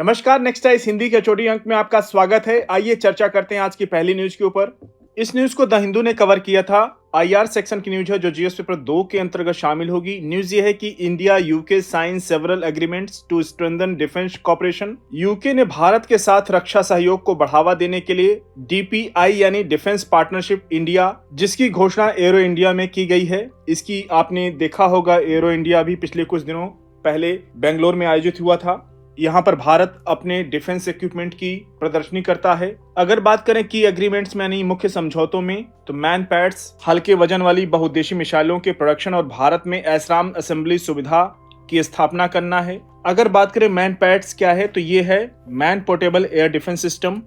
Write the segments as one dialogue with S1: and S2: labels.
S1: नमस्कार, next ice Hindi के छोटी अंक में आपका स्वागत है। आइए चर्चा करते हैं आज की पहली न्यूज के ऊपर। इस न्यूज को द हिंदू ने कवर किया था। आईआर सेक्शन की न्यूज है जो जीएस पेपर 2 के अंतर्गत शामिल होगी। न्यूज ये है कि India UK sign several agreements to strengthen defence cooperation. UK ने भारत के साथ रक्षा सहयोग को बढ़ावा देने के लिए डीपीआई यानी डिफेंस पार्टनरशिप इंडिया, जिसकी घोषणा एरो इंडिया में की गई है। इसकी आपने देखा होगा, एरो इंडिया भी पिछले कुछ दिनों पहले बेंगलोर में आयोजित हुआ था। यहाँ पर भारत अपने डिफेंस इक्विपमेंट की प्रदर्शनी करता है। अगर बात करें की एग्रीमेंट्स में यानी मुख्य समझौतों में, तो मैन पैड्स, हल्के वजन वाली बहुउद्देशीय मिसाइलों के प्रोडक्शन और भारत में एसराम असेंबली सुविधा की स्थापना करना है। अगर बात करें मैन पैड्स क्या है, तो ये है man portable air defence system.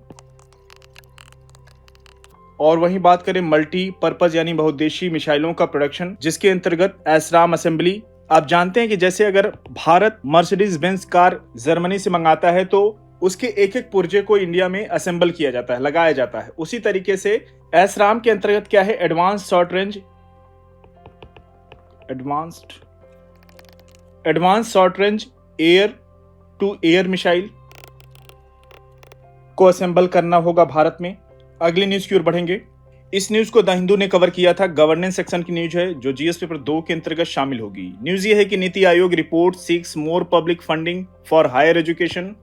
S1: और वहीं बात करें मल्टी पर्पज यानी बहुउद्देशीय मिसाइलों का प्रोडक्शन, जिसके अंतर्गत एसराम असेंबली। आप जानते हैं कि जैसे अगर Bharat Mercedes Benz car Germany से मंगाता है तो उसके एक एक पुर्जे को इंडिया में असेंबल किया जाता है, लगाया जाता है। उसी तरीके से एसराम के अंतर्गत क्या है, advance short range air to air missile को असेंबल करना होगा भारत में। अगली न्यूज की ओर बढ़ेंगे। इस न्यूज को द हिंदू ने कवर किया था। गवर्नेंस सेक्शन की न्यूज है जो जीएस पेपर 2 के अंतर्गत शामिल होगी। न्यूज ये है कि NITI Aayog report seeks more public funding for higher education.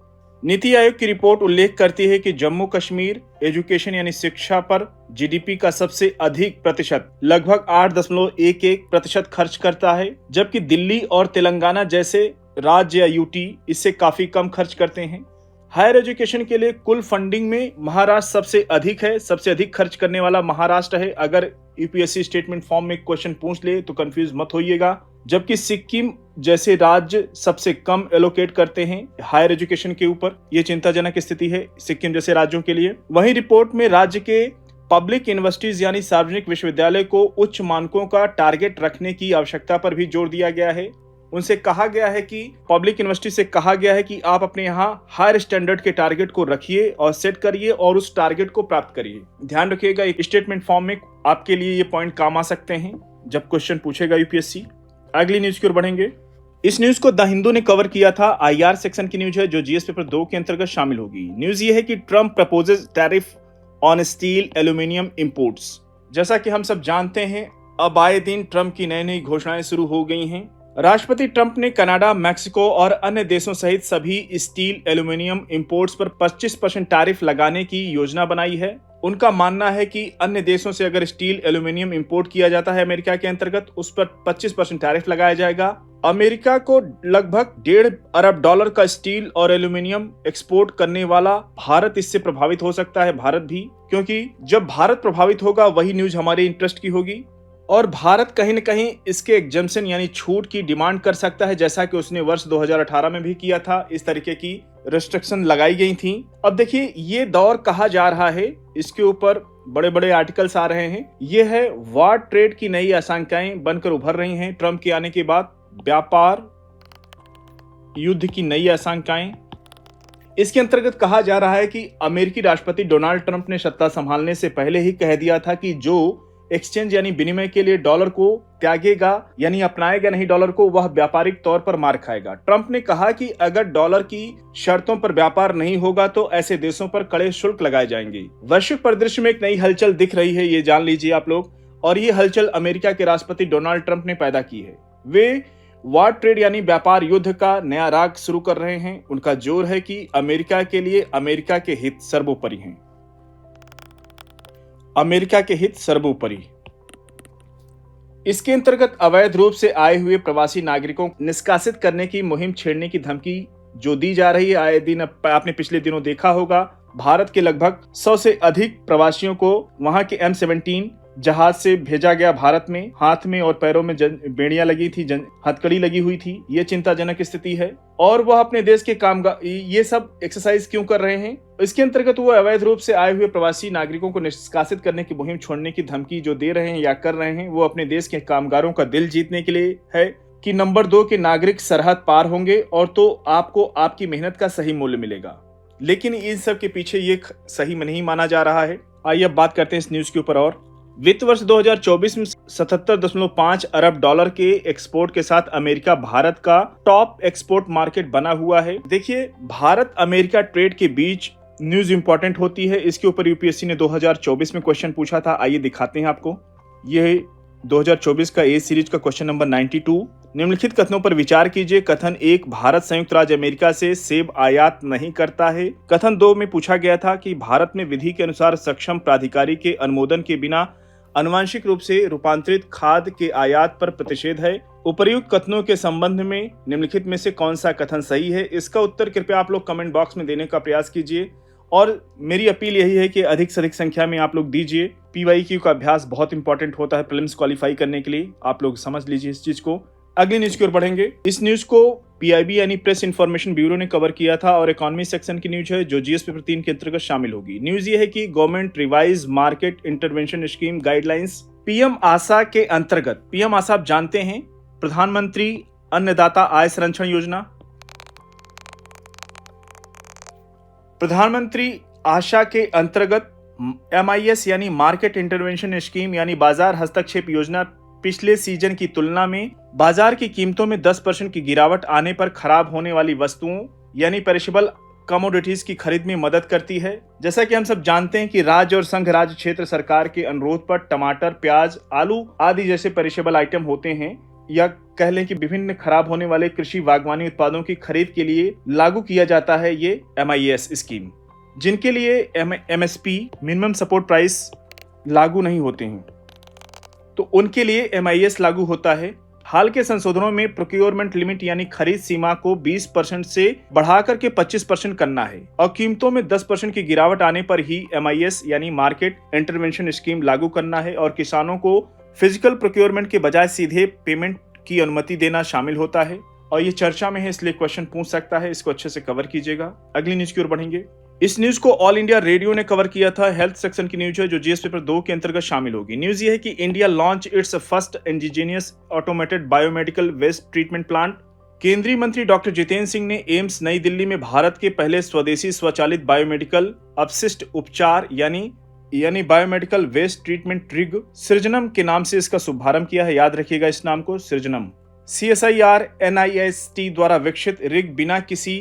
S1: NITI Aayog की रिपोर्ट उल्लेख करती है कि जम्मू कश्मीर एजुकेशन यानी शिक्षा पर जीडीपी का सबसे अधिक प्रतिशत लगभग 8.11% खर्च करता है, जबकि दिल्ली और तेलंगाना जैसे राज्य या यूटी इससे काफी कम खर्च करते हैं। हायर एजुकेशन के लिए कुल फंडिंग में महाराष्ट्र सबसे अधिक है। सबसे अधिक खर्च करने वाला महाराष्ट्र है। अगर यूपीएससी स्टेटमेंट फॉर्म में क्वेश्चन पूछ ले तो कंफ्यूज मत होइएगा। जबकि सिक्किम जैसे राज्य सबसे कम एलोकेट करते हैं हायर एजुकेशन के ऊपर। ये चिंताजनक स्थिति है सिक्किम जैसे राज्यों के लिए। वहीं रिपोर्ट में राज्य के पब्लिक यूनिवर्सिटीज यानी सार्वजनिक विश्वविद्यालय को उच्च मानकों का टारगेट रखने की आवश्यकता पर भी जोर दिया गया है। उनसे कहा गया है कि पब्लिक यूनिवर्सिटी से कहा गया है कि आप अपने यहाँ हायर स्टैंडर्ड के टारगेट को रखिए और सेट करिए और उस टारगेट को प्राप्त करिए। ध्यान रखिएगा, एक स्टेटमेंट फॉर्म में आपके लिए ये पॉइंट काम आ सकते हैं जब क्वेश्चन पूछेगा यूपीएससी। अगली न्यूज की ओर बढ़ेंगे। इस न्यूज को द हिंदू ने कवर किया था। आईआर सेक्शन की न्यूज है जो जीएस पेपर 2 के अंतर्गत शामिल होगी। न्यूज ये है कि Trump proposes tariff on steel aluminium imports. जैसा कि हम सब जानते हैं, अब आए दिन ट्रंप की नई नई घोषणाएं शुरू हो गई हैं। राष्ट्रपति ट्रंप ने कनाडा, मैक्सिको और अन्य देशों सहित सभी स्टील एल्यूमिनियम इंपोर्ट्स पर 25% टैरिफ लगाने की योजना बनाई है। उनका मानना है कि अन्य देशों से अगर स्टील एल्यूमिनियम इंपोर्ट किया जाता है अमेरिका के अंतर्गत, उस पर 25% टैरिफ लगाया जाएगा। अमेरिका को लगभग $1.5 अरब का स्टील और एल्यूमिनियम एक्सपोर्ट करने वाला भारत इससे प्रभावित हो सकता है। भारत भी, क्योंकि जब भारत प्रभावित होगा वही न्यूज हमारे इंटरेस्ट की होगी और भारत कहीं न कहीं इसके एग्जम्पशन यानी छूट की डिमांड कर सकता है, जैसा कि उसने वर्ष 2018 में भी किया था। इस तरीके की रेस्ट्रिक्शन लगाई गई थी। अब देखिए, ये दौर कहा जा रहा है, इसके ऊपर बड़े बड़े आर्टिकल्स आ रहे हैं। ये है वार ट्रेड की नई आशंकाएं बनकर उभर रही हैं ट्रंप के आने के बाद। व्यापार युद्ध की नई आशंकाएं। इसके अंतर्गत कहा जा रहा है कि अमेरिकी राष्ट्रपति डोनाल्ड ट्रंप ने सत्ता संभालने से पहले ही कह दिया था कि जो एक्सचेंज यानी विनिमय के लिए डॉलर को त्यागेगा यानी अपनाएगा नहीं डॉलर को, वह व्यापारिक तौर पर मार खाएगा। ट्रंप ने कहा कि अगर डॉलर की शर्तों पर व्यापार नहीं होगा तो ऐसे देशों पर कड़े शुल्क लगाए जाएंगे। वैश्विक परिदृश्य में एक नई हलचल दिख रही है, ये जान लीजिए आप लोग। और ये हलचल अमेरिका के राष्ट्रपति डोनाल्ड ट्रंप ने पैदा की है। वे वार ट्रेड यानी व्यापार युद्ध का नया राग शुरू कर रहे हैं। उनका जोर है कि अमेरिका के लिए अमेरिका के हित सर्वोपरि हैं। अमेरिका के हित सर्वोपरि। इसके अंतर्गत अवैध रूप से आए हुए प्रवासी नागरिकों को निष्कासित करने की मुहिम छेड़ने की धमकी जो दी जा रही है आए दिन। आपने पिछले दिनों देखा होगा, भारत के लगभग 100 से अधिक प्रवासियों को वहां के M17 जहाज से भेजा गया भारत में। हाथ में और पैरों में बेड़ियां लगी थी, हथकड़ी लगी हुई थी। ये चिंताजनक स्थिति है। और वह अपने देश के कामगार ये सब एक्सरसाइज क्यों कर रहे हैं? इसके अंतर्गत वो अवैध रूप से आए हुए प्रवासी नागरिकों को निष्कासित करने की मुहिम छोड़ने की धमकी जो दे रहे हैं या कर रहे हैं, वो अपने देश के कामगारों का दिल जीतने के लिए है कि नंबर 2 के नागरिक सरहद पार होंगे और तो आपको आपकी मेहनत का सही मूल्य मिलेगा। लेकिन इन सब के पीछे ये सही नहीं माना जा रहा है। आइए अब बात करते हैं इस न्यूज के ऊपर। और वित्त वर्ष 2024 में 77.5 अरब डॉलर के एक्सपोर्ट के साथ अमेरिका भारत का टॉप एक्सपोर्ट मार्केट बना हुआ है। देखिए, भारत अमेरिका ट्रेड के बीच न्यूज इंपॉर्टेंट होती है। इसके ऊपर यूपीएससी ने 2024 में क्वेश्चन पूछा था। आइए दिखाते हैं आपको। यह 2024 का ए सीरीज का क्वेश्चन नंबर 92। निम्नलिखित कथनों पर विचार कीजिए। कथन 1, भारत संयुक्त राज्य अमेरिका से सेब आयात नहीं करता है। कथन 2 में पूछा गया था कि भारत में विधि के अनुसार सक्षम प्राधिकारी के अनुमोदन के बिना आनुवांशिक रूप से रूपांतरित खाद्य के आयात पर प्रतिषेध है। उपर्युक्त कथनों के संबंध में निम्नलिखित में से कौन सा कथन सही है? इसका उत्तर कृपया आप लोग कमेंट बॉक्स में देने का प्रयास कीजिए और मेरी अपील यही है कि अधिक से अधिक संख्या में आप लोग दीजिए। पीवाईक्यू का अभ्यास बहुत इंपॉर्टेंट होता है प्रीलिम्स क्वालिफाई करने के लिए। आप लोग समझ लीजिए इस चीज को। अगली न्यूज की ओर बढ़ेंगे। इस न्यूज को पीआईबी यानी प्रेस इंफॉर्मेशन ब्यूरो ने कवर किया था और इकोनॉमी सेक्शन की न्यूज है जो जीएस पेपर 3 के अंतर्गत शामिल होगी। न्यूज ये है कि government revise market intervention scheme guidelines PM Asha के अंतर्गत। पीएम आशा आप जानते हैं, प्रधानमंत्री अन्नदाता आय संरक्षण योजना। प्रधानमंत्री आशा के अंतर्गत MIS यानी मार्केट इंटरवेंशन स्कीम यानी बाजार हस्तक्षेप योजना पिछले सीजन की तुलना में बाजार की कीमतों में 10% की गिरावट आने पर खराब होने वाली वस्तुओं यानी पेरिशेबल कमोडिटीज की खरीद में मदद करती है। जैसा कि हम सब जानते हैं कि राज्य और संघ राज्य क्षेत्र सरकार के अनुरोध पर टमाटर, प्याज, आलू आदि जैसे पेरिशेबल आइटम होते हैं या कह लें कि विभिन्न खराब होने वाले कृषि बागवानी उत्पादों की खरीद के लिए लागू किया जाता है ये MIS स्कीम, जिनके लिए MSP मिनिमम सपोर्ट प्राइस लागू नहीं होते हैं, तो उनके लिए MIS लागू होता है। हाल के संशोधनों में प्रोक्योरमेंट लिमिट यानी खरीद सीमा को 20% से बढ़ाकर के 25% करना है और कीमतों में 10% की गिरावट आने पर ही MIS यानी मार्केट इंटरवेंशन स्कीम लागू करना है और किसानों को फिजिकल प्रोक्योरमेंट के बजाय सीधे पेमेंट की अनुमति देना शामिल होता है। और ये चर्चा में है इसलिए क्वेश्चन पूछ सकता है, इसको अच्छे से कवर कीजिएगा। अगली न्यूज की ओर बढ़ेंगे। इस न्यूज को ऑल इंडिया रेडियो ने कवर किया था। हेल्थ सेक्शन की न्यूज है जो जीएस पेपर 2 के अंतर्गत शामिल होगी। न्यूज ये है कि India launch its first indigenous automated biomedical waste treatment plant. केंद्रीय मंत्री डॉक्टर जितेंद्र सिंह ने एम्स नई दिल्ली में भारत के पहले स्वदेशी स्वचालित बायोमेडिकल अपशिष्ट उपचार यानी बायोमेडिकल वेस्ट ट्रीटमेंट रिग सृजनम के नाम से इसका शुभारंभ किया है। याद रखिएगा इस नाम को, सृजनम। CSIR NIST द्वारा विकसित रिग बिना किसी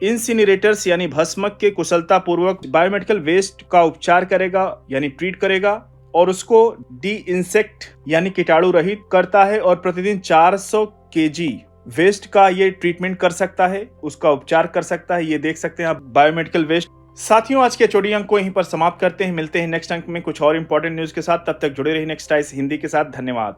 S1: इंसिनरेटर्स यानी भस्मक के कुशलता पूर्वक बायोमेडिकल वेस्ट का उपचार करेगा यानी ट्रीट करेगा और उसको डी इंसेक्ट यानी कीटाणु रहित करता है और प्रतिदिन 400 kg वेस्ट का ये ट्रीटमेंट कर सकता है, उसका उपचार कर सकता है। ये देख सकते हैं आप बायोमेडिकल वेस्ट। साथियों, आज के चोटी अंक को यहीं पर समाप्त करते हैं। मिलते हैं नेक्स्ट अंक में कुछ और इंपॉर्टेंट न्यूज के साथ। तब तक जुड़े रहिए नेक्स्ट आइस हिंदी के साथ। धन्यवाद।